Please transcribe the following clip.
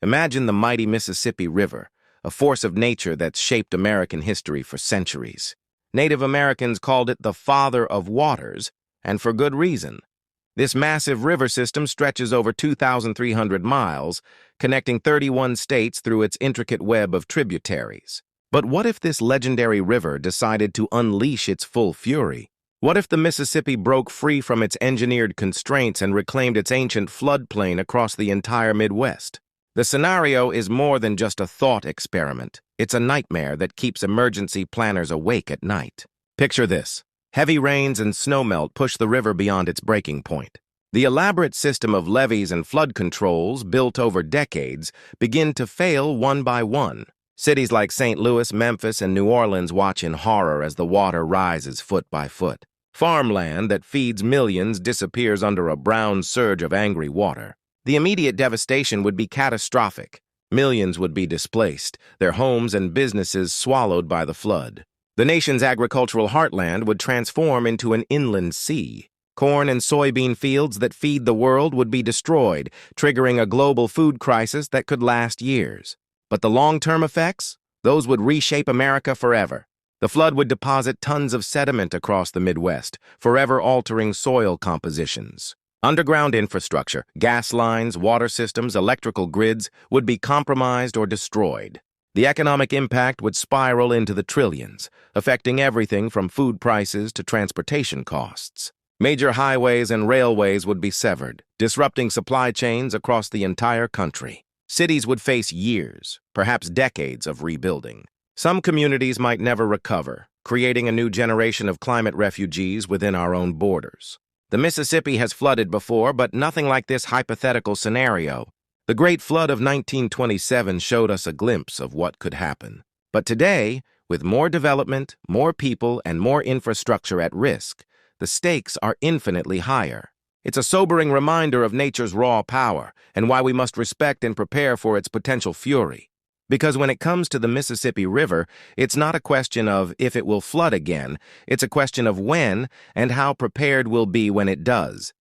Imagine the mighty Mississippi River, a force of nature that's shaped American history for centuries. Native Americans called it the Father of Waters, and for good reason. This massive river system stretches over 2,300 miles, connecting 31 states through its intricate web of tributaries. But what if this legendary river decided to unleash its full fury? What if the Mississippi broke free from its engineered constraints and reclaimed its ancient floodplain across the entire Midwest? The scenario is more than just a thought experiment. It's a nightmare that keeps emergency planners awake at night. Picture this. Heavy rains and snowmelt push the river beyond its breaking point. The elaborate system of levees and flood controls, built over decades, begin to fail one by one. Cities like St. Louis, Memphis, and New Orleans watch in horror as the water rises foot by foot. Farmland that feeds millions disappears under a brown surge of angry water. The immediate devastation would be catastrophic. Millions would be displaced, their homes and businesses swallowed by the flood. The nation's agricultural heartland would transform into an inland sea. Corn and soybean fields that feed the world would be destroyed, triggering a global food crisis that could last years. But the long-term effects? Those would reshape America forever. The flood would deposit tons of sediment across the Midwest, forever altering soil compositions. Underground infrastructure, gas lines, water systems, electrical grids would be compromised or destroyed. The economic impact would spiral into the trillions, affecting everything from food prices to transportation costs. Major highways and railways would be severed, disrupting supply chains across the entire country. Cities would face years, perhaps decades of rebuilding. Some communities might never recover, creating a new generation of climate refugees within our own borders. The Mississippi has flooded before, but nothing like this hypothetical scenario. The Great Flood of 1927 showed us a glimpse of what could happen. But today, with more development, more people, and more infrastructure at risk, the stakes are infinitely higher. It's a sobering reminder of nature's raw power and why we must respect and prepare for its potential fury. Because when it comes to the Mississippi River, it's not a question of if it will flood again, it's a question of when and how prepared we'll be when it does.